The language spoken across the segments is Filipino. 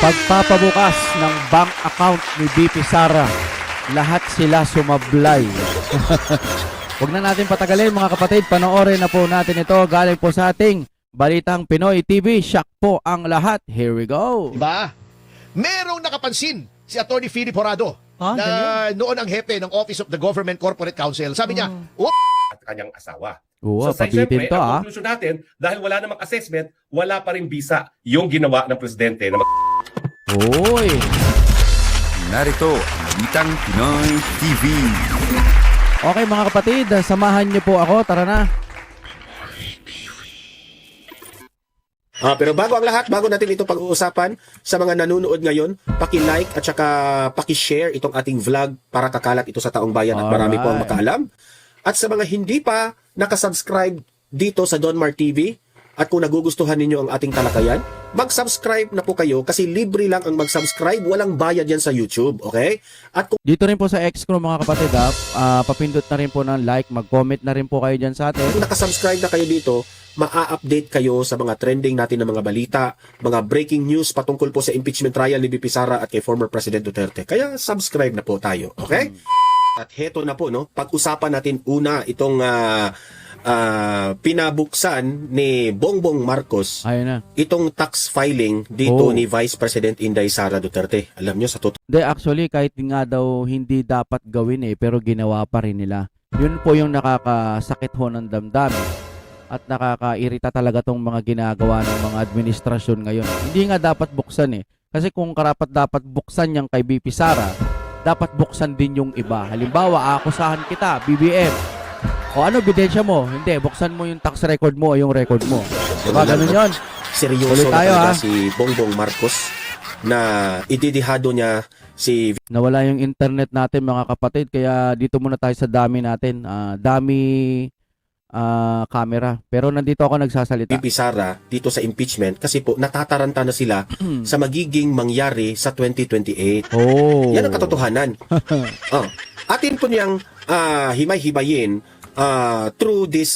Pagpapabukas ng bank account ni BP Sara, lahat sila sumablay. Huwag na natin patagalin mga kapatid, panoorin na po natin ito galing po sa ating Balitang Pinoy TV. Shock po ang lahat. Here we go. Diba? Merong nakapansin si Atty. Philip Horado na noon ang hepe ng Office of the Government Corporate Counsel. Sabi niya, at kanyang asawa. Oo, So, pabitin to ang conclusion natin, dahil wala namang assessment, wala pa rin visa yung ginawa ng presidente na Uy. Narito ang Balitang Pinoy TV. Okay mga kapatid, samahan niyo po ako. Tara na. pero bago ang lahat, bago natin ito pag-uusapan, sa mga nanonood ngayon, paki-like at saka paki-share itong ating vlog para kakalat ito sa taong bayan at marami po ang makaalam. At sa mga hindi pa nakasubscribe dito sa Donmar TV, at kung nagugustuhan ninyo ang ating talakayan, mag-subscribe na po kayo kasi libre lang ang mag-subscribe, walang bayad yan sa YouTube, okay? At kung Dito rin po sa X ko mga kapatid, papindot na rin po ng like, mag-comment na rin po kayo dyan sa atin. nakasubscribe na kayo dito, maa-update kayo sa mga trending natin ng mga balita, mga breaking news patungkol po sa impeachment trial ni BP Sara at kay former President Duterte. Kaya subscribe na po tayo, okay? At heto na po, no? Pag-usapan natin una itong pinabuksan ni Bongbong Marcos, Ayun na. itong tax filing dito ni Vice President Inday Sara Duterte. Alam nyo, sa totoo Hindi, actually, kahit nga daw hindi dapat gawin pero ginawa pa rin nila. Yun po yung nakakasakit ho ng damdamin. At nakakairita talaga tong mga ginagawa ng mga administrasyon ngayon. Hindi nga dapat buksan Kasi kung karapat dapat buksan yung kay BP Sara, dapat buksan din yung iba. Halimbawa, akusahan kita, BBM. O ano, bidensya mo? Hindi, buksan mo yung tax record mo o yung record mo. Diba, ganun yun. seryoso Ulit na tayo, talaga ha? si Bongbong Marcos na ididihado niya si Nawala yung internet natin mga kapatid, kaya dito muna tayo sa dami natin. Camera. Pero nandito ako nagsasalita. BP Sara dito sa impeachment kasi po natataranta na sila sa magiging mangyari sa 2028. Oh. Yan ang katotohanan. Atin po niyang himay-hibayin through this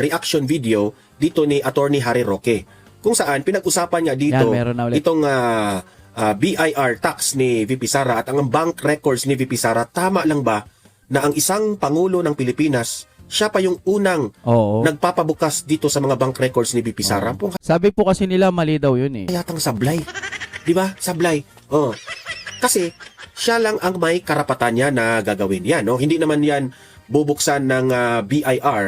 reaction video dito ni Attorney Harry Roque. Kung saan pinag-usapan niya dito Yan, meron na ulit. itong BIR tax ni VP Sara at ang bank records ni VP Sara. Tama lang ba na ang isang Pangulo ng Pilipinas, siya pa yung unang Oo. nagpapabukas dito sa mga bank records ni VP Sara? Po, Sabi po kasi nila mali daw yun yatang sablay. Di ba? Sablay. Kasi siya lang ang may karapatan niya na gagawin yan. No? Hindi naman yan bubuksan ng BIR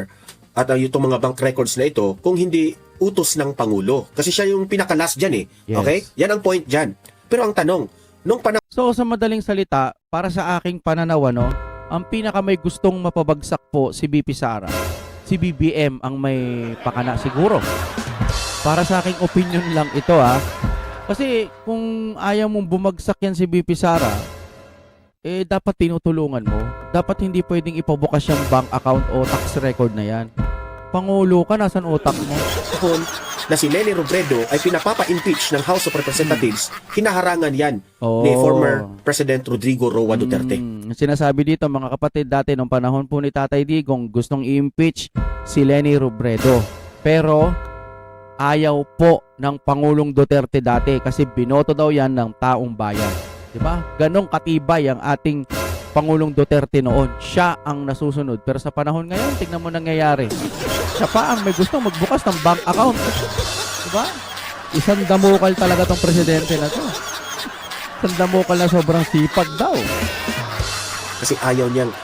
at itong mga bank records na ito kung hindi utos ng Pangulo. Kasi siya yung pinakalas dyan Yes. Okay? Yan ang point dyan. Pero ang tanong, nung panahon So sa madaling salita, para sa aking pananaw, ang pinaka may gustong mapabagsak po si BP Sara, si BBM ang may pakana siguro. Para sa aking opinion lang ito Kasi kung ayaw mong bumagsak yan si BP Sara, dapat tinutulungan mo. Dapat hindi pwedeng ipabukas yung bank account o tax record na yan. Pangulo ka, nasan utak mo? na si Leni Robredo ay pinapapa-impeach ng House of Representatives, hinaharangan yan ni former President Rodrigo Roa Duterte. Sinasabi dito mga kapatid, dati nung panahon po ni Tatay Digong, gustong i-impeach si Leni Robredo. Pero ayaw po ng Pangulong Duterte dati kasi binoto daw yan ng taong bayan. Diba? Ganong katibay ang ating Pangulong Duterte noon. Siya ang nasusunod. Pero sa panahon ngayon, tignan mo nangyayari. Siya pa ang may gustong magbukas ng bank account. Diba? Isang damukal talaga tong presidente na to. Isang damukal na sobrang sipag daw. Kasi ayaw niyang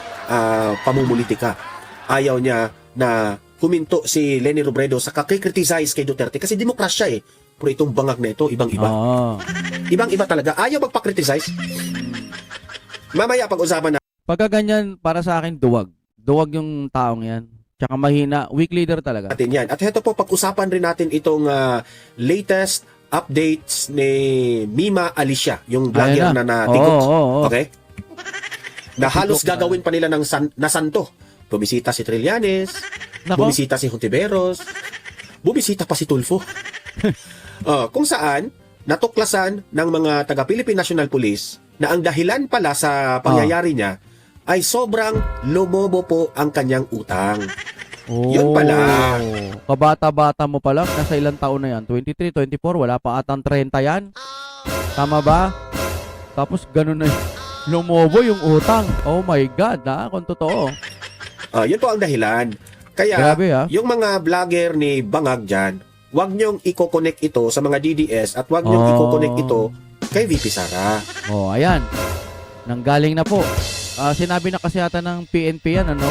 pamumulitika. Ayaw niya na kuminto si Leni Robredo sa kakikriticize kay Duterte kasi demokrasya Pero itong bangag na ito, ibang-iba. Ibang-iba talaga. Ayaw magpa-criticize. Mamaya pag-usapan na. Pagka ganyan, para sa akin, duwag. Duwag yung taong yan. Tsaka mahina. Weak leader talaga. Natin yan. At heto po, pag-usapan rin natin itong latest updates ni Mima Alicia, yung vlogger na TikTok. Okay? Na halos gagawin pa nila ng na santo. Bumisita si Trillanes, bumisita si Hontiveros, bumisita pa si Tulfo. Kung saan, natuklasan ng mga taga-Philippine National Police na ang dahilan pala sa pangyayari niya ay sobrang lumobo po ang kanyang utang. Yun pala. Kabata-bata mo pa lang, nasa ilang taon na yan? 23, 24, wala pa atang 30 yan? Tama ba? Tapos ganun na lumobo yung utang. Oh my God, kung totoo. Yun po ang dahilan. Kaya, Grabe, yung mga vlogger ni Bangag dyan, huwag nyong i-connect ito sa mga DDS at huwag nyong i-connect ito kay VP Sara. Oh, ayan. Nanggaling na po. Sinabi na kasi ata ng PNP yan, ano?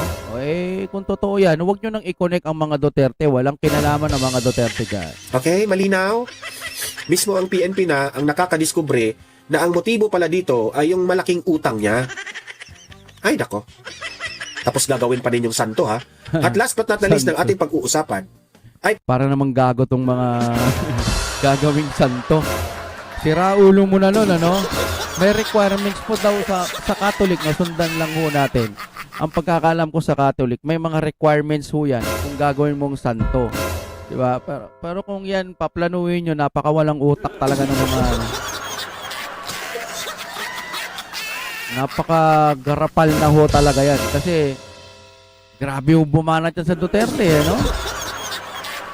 Kung totoo yan, huwag nyo nang i-connect ang mga Duterte. Walang kinalaman ng mga Duterte dyan. Okay, malinaw? Mismo ang PNP na ang nakakadiskubre na ang motibo pala dito ay yung malaking utang niya. Ay, nako. Tapos gagawin pa ninyong santo, ha? At last but not the least ng ating pag-uusapan, Para namang gago tong mga gagawing santo. Sira ulo mo na nun, ano? May requirements po daw sa Catholic na sundan lang ho natin. Ang pagkakalam ko sa Catholic, may mga requirements ho yan kung gagawin mong santo. Diba? Pero kung yan, paplanuhin nyo, napakawalang utak talaga ng mga napakagarapal na ho talaga yan. Kasi grabe yung bumanat yan sa Duterte, no?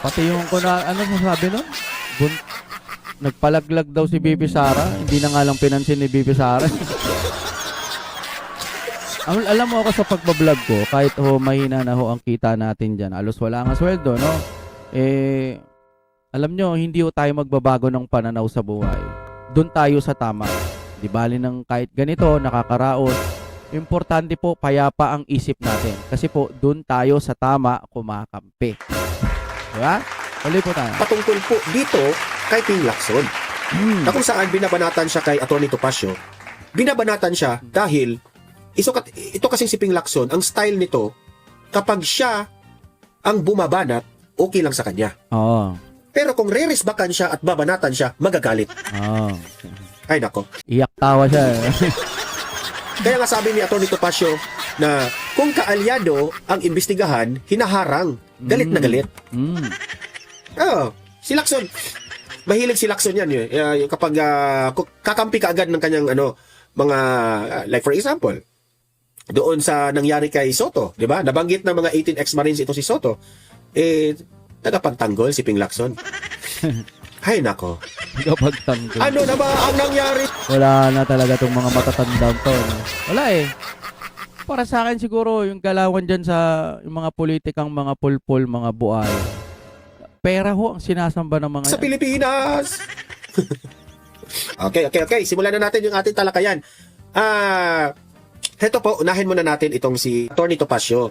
Pati yung ano sasabi nun? Nagpalaglag daw si BP Sara. Hindi na nga lang pinansin ni BP Sara. Alam mo ako sa pagbablog ko, kahit mahina na ho ang kita natin dyan, alos wala nga sweldo, no? Alam nyo, hindi ho tayo magbabago ng pananaw sa buhay. Doon tayo sa tama. Di bali ng kahit ganito, nakakaraos. Importante po, payapa ang isip natin. Kasi po, doon tayo sa tama kumakampi. Diba? Tuloy po tayo. patungkol po dito kay Ping Lacson. Na kung saan binabanatan siya kay Atty. Topacio, binabanatan siya dahil ito kasing si Ping Lacson, ang style nito, kapag siya ang bumabanat, okay lang sa kanya. Oo. Pero kung re-resbakan siya at babanatan siya, magagalit. Oo. Ay nako. Iyak tawa siya. Kaya nga sabi ni Atty. Topacio na kung kaalyado ang imbestigahan, hinaharang. Galit na galit. Si Lacson, mahilig si Lacson yan. Kapag kakampi ka agad ng kanyang mga, like for example, doon sa nangyari kay Soto, di ba? Nabanggit ng mga 18 ex-Marines ito si Soto. Tagapagtanggol si Ping Lacson. Ay nako. Tagapagtanggol. Ano na ba ang nangyari? Wala na talaga tong mga matatandang to. No? Wala Para sa akin siguro, yung galawan dyan sa yung mga politikang mga pulpul, mga buhay. Pera ho ang sinasamba ng mga Sa Pilipinas! Okay. Simulan na natin yung ating talakayan. Heto po, unahin muna natin itong si Atty. Topacio.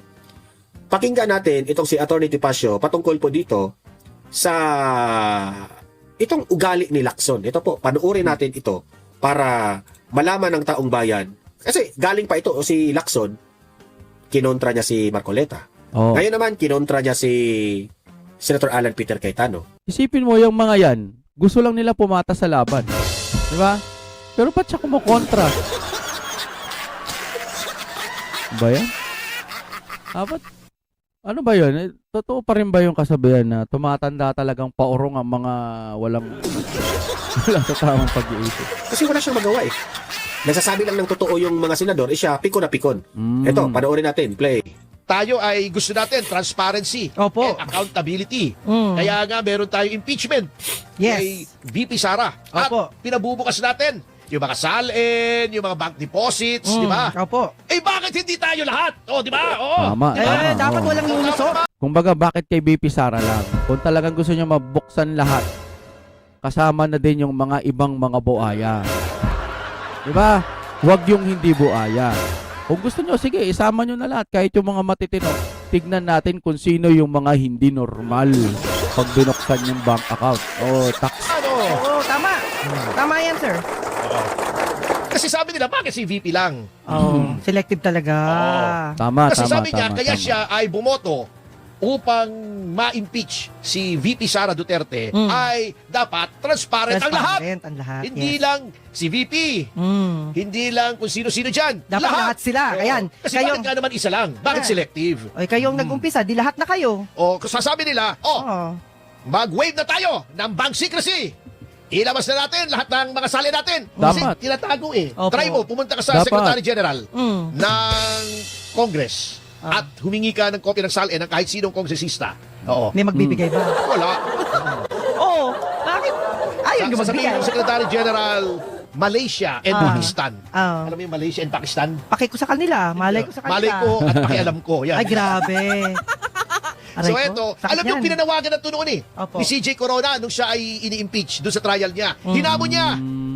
Pakinggan natin itong si Atty. Topacio patungkol po dito sa itong ugali ni Lacson. Ito po, panuorin natin ito para malaman ng taong bayan. Kasi galing pa ito si Lacson, kinontra niya si Marcoleta. Ngayon naman, kinontra niya si Senator Alan Peter Cayetano. Isipin mo yung mga yan, gusto lang nila pumata sa laban. Di ba? Pero ba't siya kumukontra? Ba yan? Ano ba yun? Totoo pa rin ba yung kasabihan na tumatanda talagang paurong ang mga wala sa tamang pag-iisip? Kasi wala siyang magawa eh. Nagsasabi lang ng totoo yung mga senador, siya pikon na pikon. Ito, panoorin natin, play. Tayo ay gusto natin transparency Opo. and accountability. Kaya nga meron tayong impeachment kay Yes. VP Sara. At Opo. pinabubukas natin yung mga salin, yung mga bank deposits, di ba? Opo. Bakit hindi tayo lahat? Di ba? Tama. Dapat walang lulusot. Kumbaga, bakit kay BP Sara lang? Kung talagang gusto niya mabuksan lahat, kasama na din yung mga ibang mga buaya. Diba? Huwag yung hindi buaya. Kung gusto nyo, sige, isama nyo na lahat. Kahit yung mga matitino, tignan natin kung sino yung mga hindi normal pag binuksan yung bank account. Tax. Oo, tama. Tama yan, sir. Kasi sabi nila, bakit si VP lang? Selective talaga. Tama, Kasi tama, sabi niya, tama, kaya tama. siya ay bumoto upang ma-impeach si VP Sara Duterte ay dapat transparent ang lahat. Ang lahat. Hindi yes. lang si VP. Hindi lang kung sino-sino dyan. Dapat lahat sila. Oo. Ayan. Kasi bakit nga naman isa lang? Bakit Yeah. selective? Ay, kayong nag-umpisa, di lahat na kayo. O sasabi nila, Oo. mag-wave na tayo ng bank secrecy. Ilabas na natin lahat ng mga sali natin. Kasi Dapat. tinatago eh. Opo. Try mo, pumunta ka sa Dapat. Secretary General Mm. ng Congress. at humingi ka ng kopya ng SALN ng kahit sinong kongresista. Oo. May magbibigay ba? Wala. Oo. Bakit? Ayaw nyo Sasabihin magbigay. ng Secretary General, Malaysia and Pakistan. Ah. Alam mo yung Malaysia and Pakistan? Paki ko sa kanila. Malay ko sa kanila. Malay ko at pakialam ko. Yan. Ay, grabe. Aray So ko, eto, sakit alam niyo yan. pinanawagan ng tunoon Opo. ni CJ Corona nung siya ay ini-impeach doon sa trial niya. Hinamon niya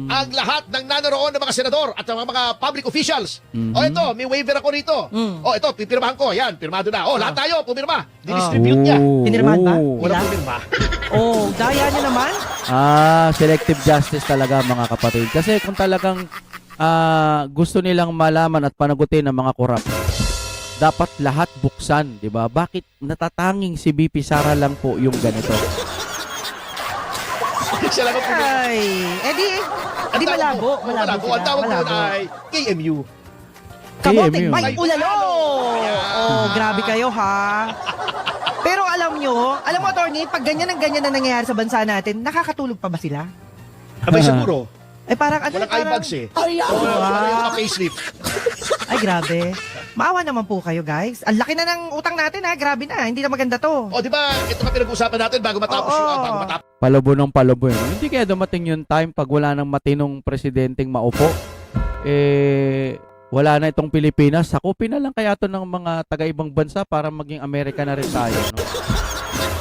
ang lahat ng nanoroon ng mga senador at ng mga public officials. O ito, may waiver ako rito. O ito, pipirmahan ko. Yan, pirmado na. O, lahat tayo, pumirma. Didistribute niya. Pinirmahan ba? Oo. Wala Wala? pumirma. Oh, daya nyo naman. Selective justice talaga mga kapatid. Kasi kung talagang gusto nilang malaman at panagutin ng mga korap, dapat lahat buksan, di ba? Bakit natatanging si BP Sara lang po yung ganito? Siya lang ang pumirma. Ay, edi malabo. Malabo Ang tawag doon Malabo. ay KMU. Kamote, KMU. may ulalo! Ayan. Oh, grabe kayo ha. Pero alam mo, attorney, pag ganyan ang ganyan na nangyayari sa bansa natin, nakakatulog pa ba sila? Abay siguro. Ay parang ano, Walang parang, eyebags Wala yung mga facelift. ay grabe. Maawa naman po kayo guys. Ang laki na ng utang natin ha, grabe na, hindi na maganda to. O, di ba, ito nga pinag-uusapan natin bago matapos Oo. yung bago matapos. Palobo ng palobo. Hindi kaya dumating yung time pag wala nang matinong presidenteng maupo, wala na itong Pilipinas. Sakupin na lang kaya to ng mga taga-ibang bansa para maging Amerika na rin tayo. No?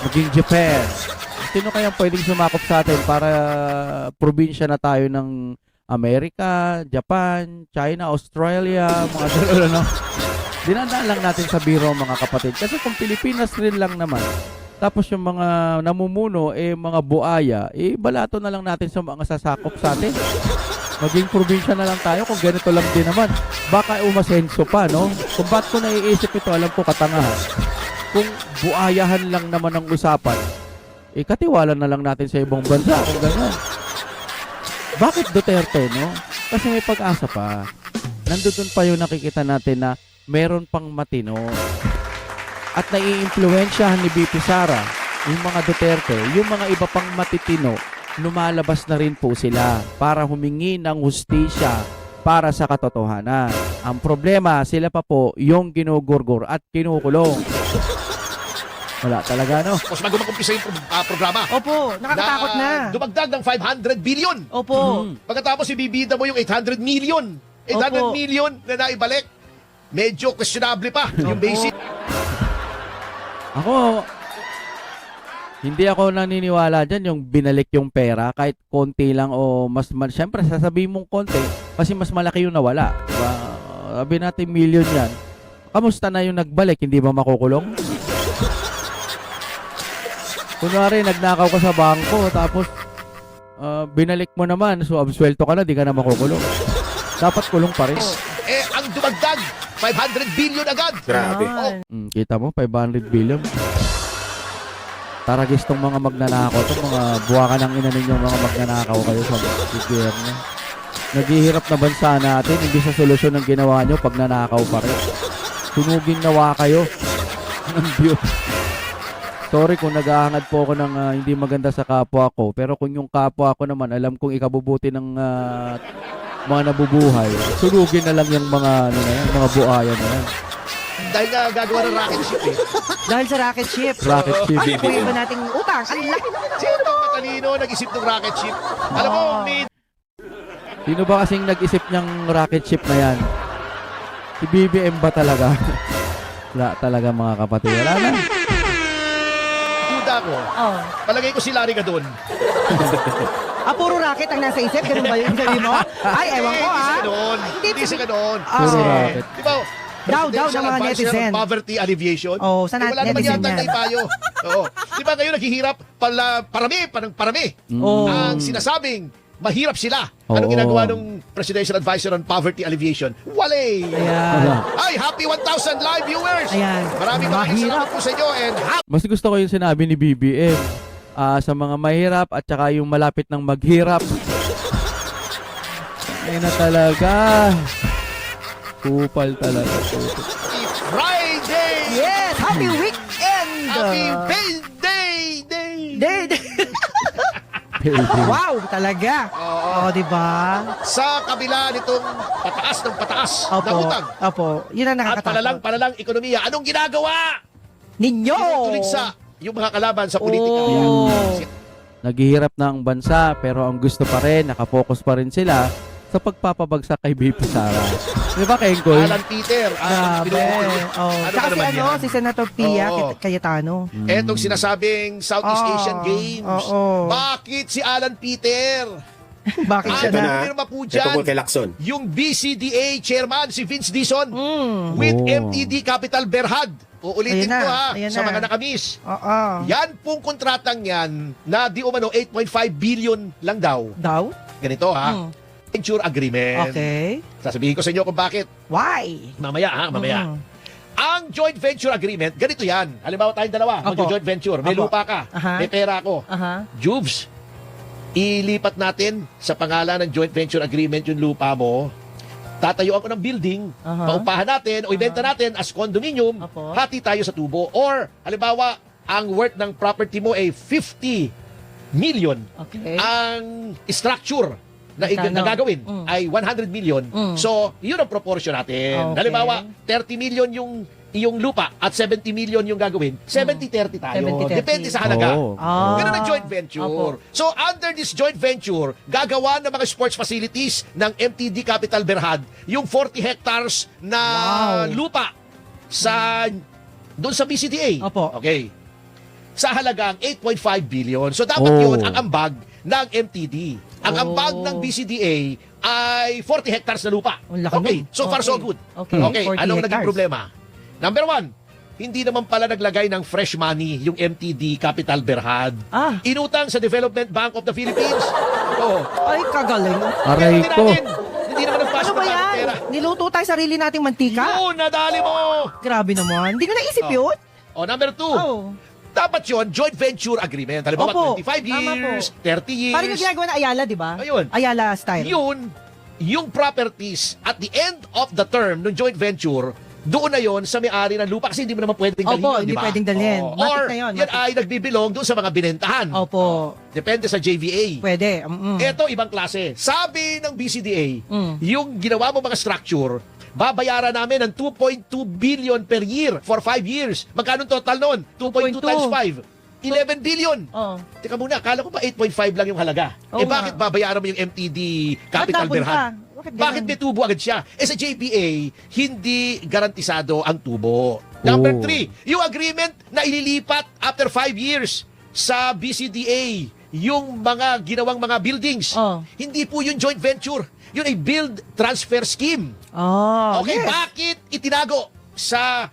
Maging Japan. Sino kaya pwedeng sumakop sa atin para probinsya na tayo ng Amerika, Japan, China, Australia, mga gano'n, no? Dinadaan lang natin sa biro mga kapatid. Kasi kung Pilipinas rin lang naman, tapos yung mga namumuno, mga buaya, balato na lang natin sa mga sasakop sa atin. Maging probinsya na lang tayo kung ganito lang din naman. Baka umasenso pa, no? Kung ba't ko naiisip ito, alam ko katangahan. Kung buayahan lang naman ang usapan, katiwala na lang natin sa ibang bansa kung gano'n. Bakit Duterte, no? Kasi may pag-asa pa. Nandun pa yung nakikita natin na meron pang matino. At naiimpluwensyahan ni BP Sara, yung mga Duterte, yung mga iba pang matitino, lumalabas na rin po sila para humingi ng hustisya para sa katotohanan. Ang problema, sila pa po yung ginugurgur at kinukulong. Wala talaga, no? Tapos bago mag-umpisa yung programa, Opo, nakakatakot na. dumagdag ng 500 billion. Opo. Pagkatapos ibibida mo yung 800 million. 800 Opo. million na naibalik. Medyo questionable pa yung basic. Ako, hindi ako naniniwala dyan yung binalik yung pera kahit konti lang o siyempre sasabihin mong konti kasi mas malaki yung nawala. Diba? Sabi natin million yan. Kamusta na yung nagbalik? Hindi ba makukulong? Kunwari, nagnakaw ka sa bangko tapos binalik mo naman so absuelto ka na, di ka na makukulong. Dapat kulong pa rin. Ang dumagdag, 500 billion agad. Grabe. Kita mo, 500 billion. Taragis tong mga magnanakaw. Itong mga buwakan ng ina ninyo, mga magnanakaw kayo sa gobyerno. Naghihirap na bansa natin, hindi sa solusyon ng ginawa nyo, pag nanakaw pa rin. Tunugin nawa kayo ng view. Sorry kung naghahangad po ako ng hindi maganda sa kapwa ko. Pero kung yung kapwa ko naman, alam kong ikabubuti ng mga nabubuhay, sunugin na lang yung mga, mga buaya na yan. Dahil nga gagawa ng rocket ship Dahil sa rocket ship. Rocket ship. Ay, kuya ba nating utang? Ang laki na Sino ang matalino nag-isip ng rocket ship? Alam mo, may Sino ba kasing nag-isip niyang rocket ship na yan? Si BBM ba talaga? Wala talaga mga kapatid. Wala na. duda ko. Oh. Palagay ko si Larry ka doon. Puro racket ang nasa isip? Ganun ba yung sabi mo? Ay, ewan ko Hindi si ganon. Puro racket. Di ba? Daw ng Presidential mga Advisor netizen. on Poverty Alleviation. Oh, sa Wala naman netizen yata yan. na ipayo. Oo. Di ba ngayon naghihirap parami. Oh. Ang sinasabing, mahirap sila. Anong Oo. ginagawa ng Presidential Advisor on Poverty Alleviation? Wale! Ayan. Ay, happy 1,000 live viewers! Ayan. Maraming Mahirap. salamat po sa inyo and Mas gusto ko yung sinabi ni BBM sa mga mahirap at saka yung malapit ng maghirap. Ay na talaga. Kupal talaga. happy Friday! Yes! Happy weekend! Happy birthday day! Day! Building. Wow, talaga. Oo, di ba? Sa kabila nitong pataas ng pataas na utang Opo. Yun ang at nakakatakot. palalang ekonomiya, anong ginagawa? Ninyo! Tinutuligsa yung mga kalaban sa politika. Oh. Naghihirap na ang bansa pero ang gusto pa rin, nakafocus pa rin sila sa pagpapabagsak kay VP Sara. Di ba, Kengkoy? Alan Peter. Grabe. Oh. Ano Tsaka ba naman si yan? si Senator Pia Oo. Cayetano. Etong sinasabing Southeast Oo. Asian Games. Oo. Bakit si Alan Peter? Bakit siya Ito na? na. Pirma po Ito dyan. po kay Lacson. Yung BCDA chairman, si Vince Dizon, with Oh. MTD Capital Berhad. Uulitin Ayan na, ko ha, ayan sa na. mga nakamiss. Oo. Yan pong kontratang yan na di umano 8.5 billion lang daw. Daw? Ganito ha. Mm. Venture agreement. Okay. Sasabihin ko sa inyo kung bakit. Why? Mamaya ha, mamaya. Mm. Ang joint venture agreement, ganito yan. Halimbawa tayong dalawa, Apo. mag-joint venture. May Apo. lupa ka, Aha. may pera ako. Aha. Jubes, ilipat natin sa pangalan ng joint venture agreement yung lupa mo. Tatayuan ko ng building, Aha. paupahan natin o ibenta natin as condominium, Apo. hati tayo sa tubo. Or, halimbawa, ang worth ng property mo ay 50 million. Okay. Ang structure na Magkano? gagawin Mm. ay 100 million. Mm. So, yun ang proportion natin. Okay. Halimbawa, 30 million yung lupa at 70 million yung gagawin. 70-30 tayo. 70-30. Depende sa halaga. Oh. Ah. Ganun ang joint venture. Opo. So, under this joint venture, gagawa ng mga sports facilities ng MTD Capital Berhad yung 40 hectares na Wow. lupa sa doon sa BCDA. Opo. Okay. Sa halagang 8.5 billion. So, dapat Oh. yun ang ambag ng MTD. Ang Oh. ambag ng BCDA ay 40 hectares na lupa. Ang laki Okay. nun. So far, so Okay. good. Okay. Okay. 40 Anong naging hectares. problema? Number one, hindi naman pala naglagay ng fresh money yung MTD Capital Berhad. Ah. Inutang sa Development Bank of the Philippines. Oo. Ay, kagaling. Aray Hindi ko. natin. Hindi naman nagpass Ano ba ng yan? pera. Niluto tayo sarili nating mantika? Yun, nadali mo. Grabe naman. Hindi ko naisip Oh. yun. Number two, Oh. dapat yun, joint venture agreement. Halimbawa, Opo. 25 Tama years, po. 30 years. Parang yung ginagawa na Ayala, di ba? Ayun. Ayala style. Yun, yung properties at the end of the term ng joint venture, doon na yon sa may-ari ng lupa kasi hindi mo naman pwedeng dalhin Opo, yun, hindi di ba? pwedeng dalhin. Oo. Matik Or, na yun, yan matik. ay nagbibilong doon sa mga binentahan. Opo. Depende sa JVA. Pwede. Ito, ibang klase. Sabi ng BCDA, Mm. yung ginawa mo mga structure, babayaran namin ng 2.2 billion per year for 5 years. Magkano total noon? 2.2 times 5. 11 billion. Oh. Teka muna, akala ko ba 8.5 lang yung halaga? Oo Bakit nga. babayaran mo yung MTD Capital Ba't napunta? Berhad? Bakit ganun? may tubo agad siya? Sa JPA, hindi garantisado ang tubo. Number Oh. 3, yung agreement na ililipat after 5 years sa BCDA, yung mga ginawang mga buildings. Oh. Hindi po yung joint venture. Yun ay build transfer scheme. Oh, Okay, yes. bakit itinago sa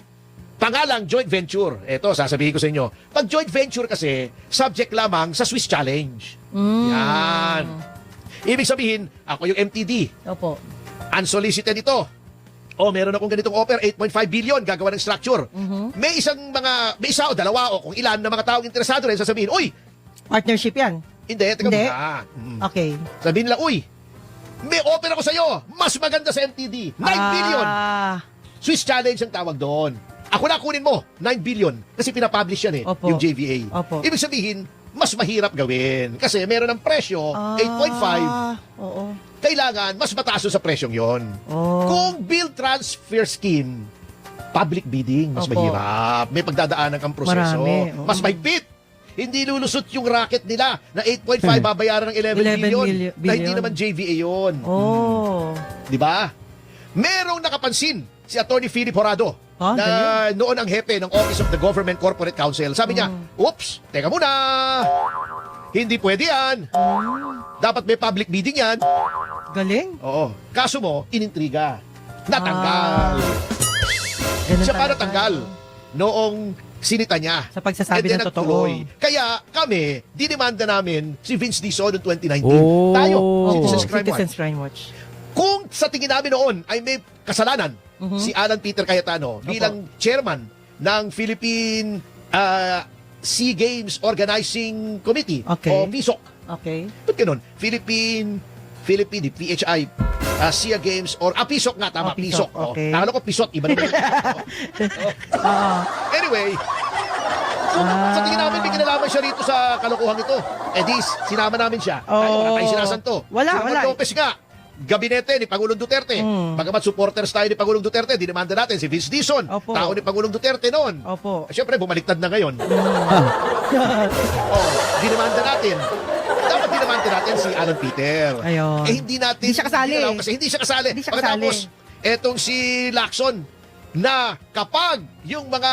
pangalang joint venture? Ito, sasabihin ko sa inyo. Pag joint venture kasi, subject lamang sa Swiss Challenge. Yan. Ibig sabihin, ako yung MTD. Opo. Unsolicited ito. Meron akong ganitong offer, 8.5 billion, gagawa ng structure. May isa o dalawa o kung ilan na mga taong interesado rin, sasabihin, uy, Partnership yan. hindi, teka Hindi. muna. Okay. Sabihin nila, uy, may offer ako sa'yo, mas maganda sa MTD, 9 billion. Swiss Challenge ang tawag doon. Ako na kunin mo, 9 billion. Kasi pinapublish yan Opo. yung JVA. Opo. Ibig sabihin, mas mahirap gawin. Kasi meron ng presyo, 8.5. Oo. Kailangan, mas mataas doon sa presyong yon. Oh. Kung bill transfer scheme, public bidding, mas Opo. mahirap. May pagdadaanan kang proseso. Marami, oo. Mas mahigpit. Hindi lulusot yung racket nila na 8.5 babayaran ng 11 billion. Na hindi billion. naman JVA yun. Oh. Di ba? Merong nakapansin si Attorney Philip Horado Ah, na noon ang hepe ng Office of the Government Corporate Counsel. Sabi niya, oops, teka muna. Hindi pwede yan. Dapat may public bidding yan. Galing. Oo. Kaso mo, inintriga. Natanggal. Ganun Siya pa talaga. natanggal noong sinita niya. Sa pagsasabi And then ng totoo. nagtuloy. Kaya kami, dinimanda namin si Vince Dizon noong 2019. Oh. Tayo, Opo, Citizens Crime Watch. Citizens Crime Watch. Kung sa tingin namin noon ay may kasalanan si Alan Peter Cayetano bilang chairman ng Philippine Sea Games Organizing Committee Okay. o PISOC. Okay. Ba't ganun? Philippine PHI SEA Games or PISOC nga, tama, Oh, PISOC, PISOC. Oh. okay. Nakala ko PISOC, iba naman. Oo. Anyway, Kung sa tingin namin may kinalaman siya rito sa kalokohan ito, sinama namin siya. Kahit wala tayong sinasanto. Wala, Si Romel wala. Lopez nga, gabinete ni Pangulong Duterte. Bagamat supporters tayo ni Pangulong Duterte, dinamanda natin si Vince Dizon, Opo. tao ni Pangulong Duterte noon. Opo. Siyempre, bumaliktad na ngayon. Dinamanda natin. Dapat dinamanda natin si Alan Peter. Ayun. Hindi natin. Hindi siya kasali. Kasi hindi siya kasali. Hindi siya Pagkatapos, kasali. etong si Lacson, na kapag yung mga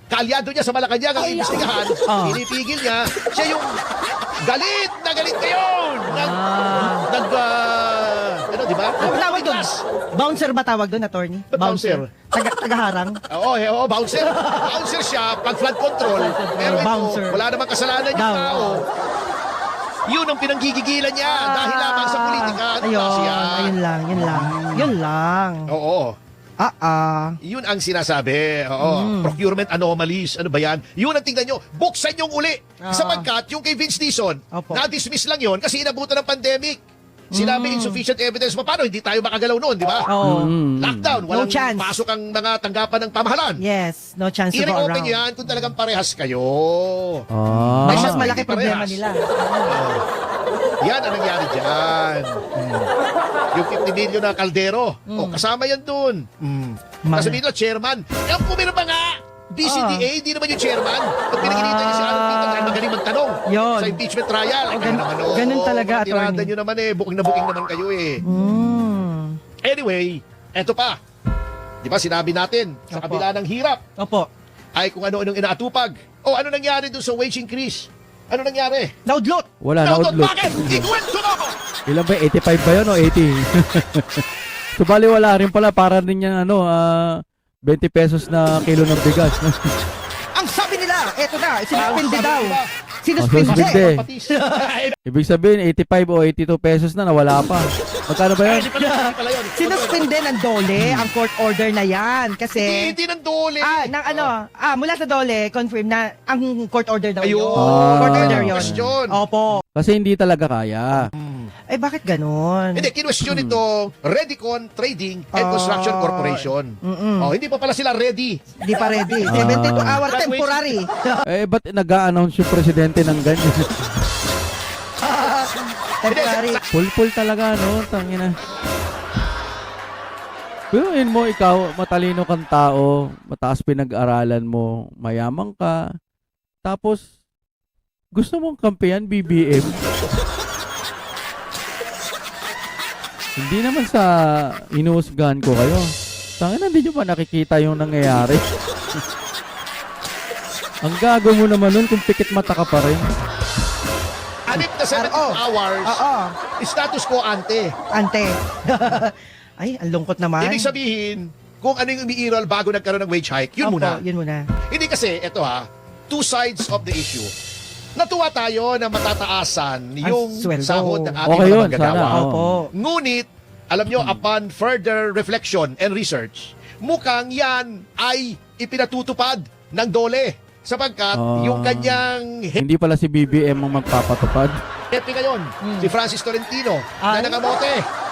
kaalyado niya sa Malacanang ang imbestigahan, Oh. pinipigil niya, siya yung galit na galit ngayon. Di ba? Ang tawag doon? Bouncer ba tawag doon, attorney? Bouncer. Tagaharang? Oo, bouncer. Bouncer siya pag flood control. Pero ito, Bouncer. wala namang kasalanan yung Down. tao. Yun ang pinanggigigilan niya dahil lamang sa politika. Ano ba siya? Ayun lang, yun lang. Yun lang. Oo. Yun ang sinasabi. Oo. Procurement anomalies. Ano ba yan? Yun ang tingnan nyo. Buksan yung uli. Sapagkat yung kay Vince Dizon, Opo. na-dismiss lang yun kasi inabutan ng pandemic. Sinabi insufficient evidence. Paano? Hindi tayo makagalaw noon, di ba? Oo. Lockdown. Walang chance. pasok ang mga tanggapan ng pamahalan. Yes, no chance to go I-reopen around. nyo yan kung talagang parehas kayo. Ay, Ah. mas malaki Hindi problema parehas. nila. Yan ang nangyari dyan. Yung 50 million na kaldero. Kasama yan dun. Sasabihin nila, chairman. Yung pumirma nga. BCDA, hindi naman yung chairman. Pag pinag-initan niya si Alan Peter, dahil magaling magtanong Yun. sa impeachment trial. Ay, ganun talaga, tirada attorney. nyo naman booking na booking naman kayo Anyway, eto pa. Di ba sinabi natin, sa Opo. kabila ng hirap, Opo. ay kung ano-anong inaatupag. Ano nangyari dun sa wage increase? Ano nangyari? Naudlot! Wala, Naudlot, naudlot. bakit? Ikuwento mo ako! Ilan ba? 85 ba yun o 80? Subali wala rin pala. Para din yan, 20 pesos na kilo ng bigas. Ang sabi nila, eto na, sinuspindi daw. Sinuspindi. Sinuspindi. Patis. Ibig sabihin, 85 o 82 pesos na nawala pa. Magkano ba Ay, yan? di pala yun. Sinuspindi ng DOLE ang court order na yan. Kasi, Hindi ng dole. mula sa DOLE, confirm na ang court order daw Ayun. yun. Ah. Court order yun. Question. Opo. Kasi hindi talaga kaya. Eh, bakit ganun? Hindi, kinwestiyon ito Redicon Trading and Construction Corporation. Hindi pa pala sila ready. Hindi pa ready. 72 hour Graduation. temporary. Ba't nag-a-announce yung presidente ng ganyan? temporary. Pulpul talaga, no? Tangina. Pinuin mo, ikaw, matalino kang tao, mataas pinag-aralan mo, mayamang ka, tapos, gusto mong kampihan, BBM? Hindi naman sa inuusgahan ko kayo. Tangina, hindi nyo ba nakikita yung nangyayari? Ang gago mo naman nun kung pikit mata ka pa rin. Anip na 72 hours, Oo. status quo ante. Ante. Ay, ang lungkot naman. Ibig sabihin, kung ano yung umiiral bago nagkaroon ng wage hike, yun Opo, muna. Yun muna. Hindi kasi, eto two sides of the issue. Natuwa tayo na matataasan yung sweldo. sahod ng ating Okay mga yun, manggagawa. sana. Opo. Ngunit, alam nyo, upon further reflection and research, mukhang yan ay ipinatutupad ng DOLE. Sapagkat yung kanyang Hindi pala si BBM ang magpapatupad. hepe ngayon, si Francis Tolentino, na Ay. nangamote.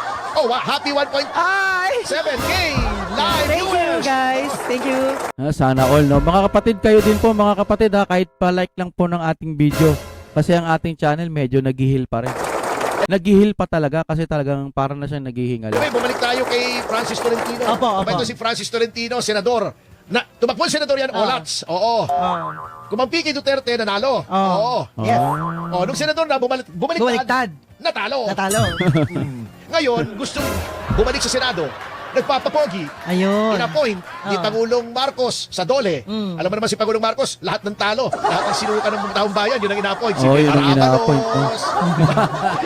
Happy 1.7K Ay! live Thank you, viewers! guys. Thank you. Sana all, no? Mga kapatid, kayo din po, mga kapatid, kahit pa-like lang po ng ating video. Kasi ang ating channel medyo naghihil pa rin. Naghihil pa talaga kasi talagang parang na siyang naghihingal. Okay, bumalik tayo kay Francis Tolentino. Opo. Ito si Francis Tolentino, senador. Tumakbo ang senador yan, Olats. Oo. Kumampi kay Duterte, nanalo. Oo. Yes. Nung senador na, Bumaliktad. natalo. Natalo. Ngayon, gustong bumalik sa Senado. Nagpapapogi. Ayun. In-appoint ni Pangulong Marcos sa DOLE. Alam mo naman si Pangulong Marcos, lahat ng talo, lahat ng sinukan ng mga taong bayan, yun ang in-appoint. Si Yun ang Mayor ina-appoint, Avalos,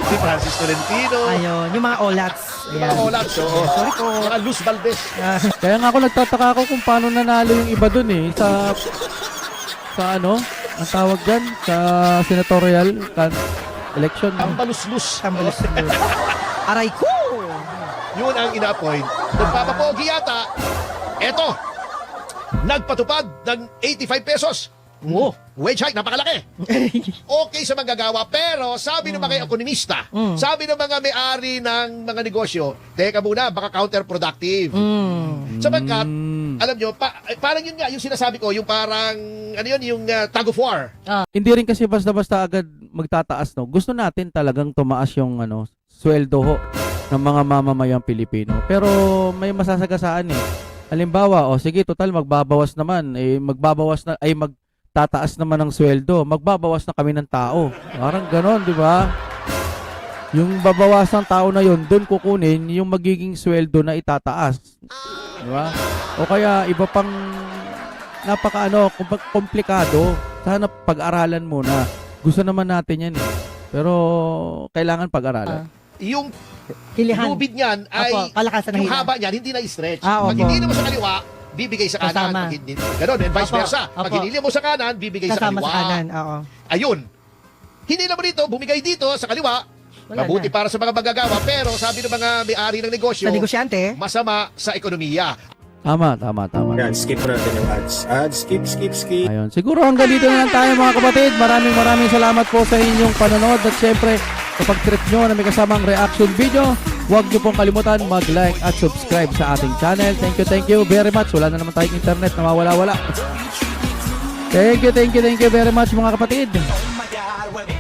si Francis Tolentino, Ayun. Yung mga olats. yung mga Olats, Sorry po. mga Luz Valdez. Kaya nga ako nagtataka ako kung paano nanalo yung iba dun sa ang tawag dyan, sa senatorial election. Tambalus-lus. Tambalos. Aray ko! Yun ang ina-appoint. Nagpapapogi yata. Eto, nagpatupad ng 85 pesos Oo. Wage hike, napakalaki. Okay sa manggagawa, pero sabi ng mga ekonomista, sabi ng mga may-ari ng mga negosyo, teka muna, baka counterproductive. Sapagkat, alam nyo, parang yun nga, yung sinasabi ko, yung parang, ano yun, yung tug of war. Hindi rin kasi basta-basta agad magtataas, no. Gusto natin talagang tumaas yung sweldo ho ng mga mamamayang Pilipino. Pero may masasagasaan eh. Halimbawa, sige, total magbabawas naman, magtataas naman ng sweldo, magbabawas na kami ng tao. Parang ganon, di ba? Yung babawasan tao na yun, doon kukunin yung magiging sweldo na itataas. Di ba? O kaya iba pang komplikado. Sana pag-aralan muna. Gusto naman natin yan eh. Pero kailangan pag-aralan. Yung Kilihan. lubid niyan ay, Opo, kalakasan ng yung hilan. haba niyan, hindi na-stretch. Opo. Pag hindi mo sa kaliwa, bibigay sa kanan. Kasama. Pag hindi, ganun, and vice Opo. versa. Pag Opo. hinili mo sa kanan, bibigay sa Kasama kaliwa. sa kanan, oo. Ayun. Hinila mo dito, bumigay dito sa kaliwa. Wala Mabuti na. para sa mga manggagawa, pero sabi ng mga may-ari ng negosyo, Sa negosyante, masama sa ekonomiya. Tama. Yan, skip na natin yung ads. Ads, skip. Ayun. Siguro hanggang dito na lang tayo mga kapatid. Maraming salamat po sa inyong panonood. At syempre, kapag trip nyo na may kasamang reaction video, huwag nyo pong kalimutan mag-like at subscribe sa ating channel. Thank you very much. Wala na naman tayong internet na mawala-wala. Thank you very much mga kapatid. Oh my God,